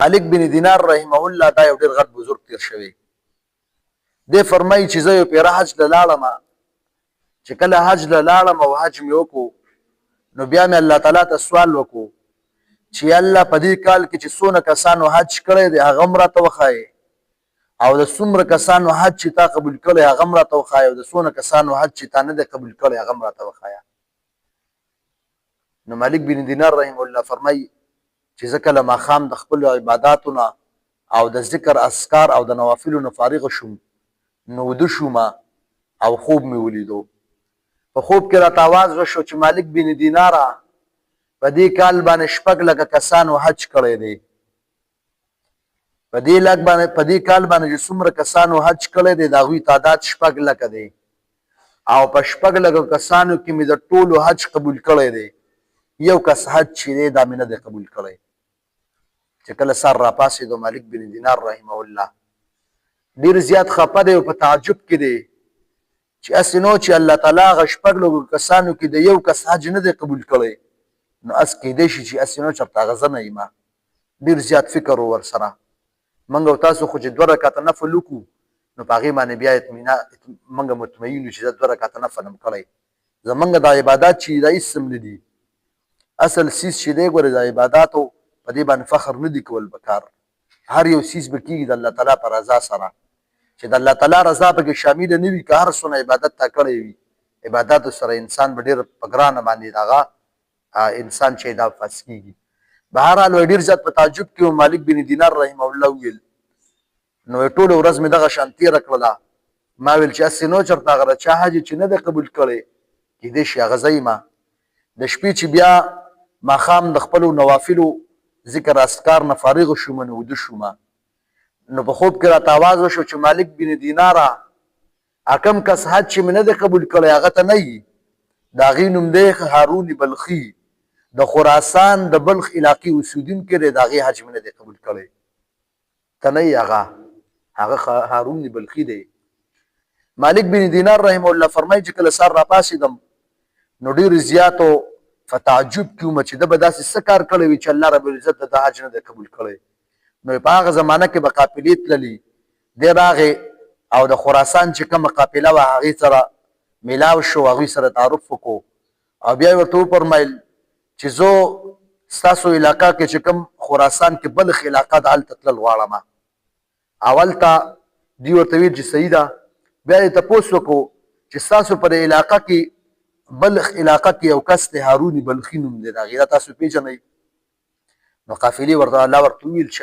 مالک بن دینار رحمه الله دا یو ډېر غټ بزرګ تیر شوی. دی فرمایي چې زه یو پیره حج له لاړم، چې کله حج له لاړم او حج مې وکړو نو بیا مې الله تعالی ته سوال وکړو چې الله په دې کال کې چې څونه کسانو حج کړی دی هغه هم راته وښایې، او د څومره کسانو حج چې تا قبول کړی هغه هم راته وښایه، او د څونه کسانو حج چې تا نه دی قبول کړی هغه هم راته وښایه. نو مالک بن دینار رحمه الله فرمایي چې زه کله ماښام د خپلو عباداتو نه او د ذکر اذکار او د نوافلو نه فارغ شوم نو وده شوم او خوب مې ولیدو. په خوب کې راته آواز وشو چې مالک بن دیناره په دې کال باندې 6 لکه کسانو حج کړی دی. په دې کال باندې چې څومره کسانو حج کړی دی د هغوی تعداد 6 لکه دی، او په 6 لکه کسانو کې مې د ټولو حج قبول کړی دی. یو کس حج چې دی دا مې نه دی قبول کړی. چې کله سر راپاڅېدو مالک بن دینار رحمه الله ډېر زیات خفه دی او په تعجب کې دی چې هسې نو چې الله تعالی هغه 6 لکو کسانو کې د یو کس حج نه دی قبول کړی، نو اس کېدی شي چې هسې نو چېرته هغه زه نه یم. ډېر زیات فکر و ورسره. موږ او تاسو خو چې 2 رکعته نفل وکړو نو په هغې باندې بیا موږ مطمئن یو چې زه 2 رکعته نفل هم کړی. زموږ دا عبادات چې دا هېڅ هم نه دي. اصل سیز چې دی ګورې د عباداتو په دې باندې فخر نه دی کول پکار. هر یو سیز به کېږي د الله تعالی په رضا سره، چې د الله تعالی رضا پکې شامله نه وي. که هر څونه عبادت تا کړی وي عباداتو سره انسان به ډېر په ګرانه باندې د هغه انسان چې دا فاس کېږي. بهرحال ډېر زیات په تعجب کې و مالک بن دینار رحمه الله ویل نو ټوله ورځ مې دغه شان تېره کړله. ما ویل چې هسې نو چېرته هغه چا حج چې نه دی قبول کړی کېدی شي هغه زه یم. د شپې چې بیا ماښام د خپلو نوافلو ذکر اذکار نه فارغ شوم نو وده شوم. نو په خوب کې راته آواز وشو چې مالک بن دیناره کم کس حج چې مې نه دی قبول کړی هغه ته نه یي. د هغې نوم دی هارون بلخي، د خراسان د بلخ علاقې اوسېدونکی دی. د هغې حج مې نه دی قبول کړی، ته نه یي هغه هارون بلخي دی. مالک بن دینار رحمه الله فرمایي چې کله سهار راپاڅېدم نو ډېر زیاتو په تعجب کې وم چې ده به داسې څه کار کړی وي چې الله رب العزت د حج نه دی قبول کړی. نو په هغه زمانه کې به قافلې تللي. دی راغی او د خراسان چې کومه قافله وه هغې سره میلاو شو، هغوی سره تعارف وکړو او بیا یې ورته وفرمیل چې زه ستاسو علاقه کې چې کوم خراسان کې بلخ علاقه ده هلته تلل غواړم. هلته دوی ورته ویل چې صحیح ده. بیا یې تپوس وکړو چې ستاسو په دې علاقه کې بلخ علاقه کې یو کس دی هارون بلخي نوم دی، د هغې تاسو پېژنئ؟ نو قافلې ورته الله ورته وویل چې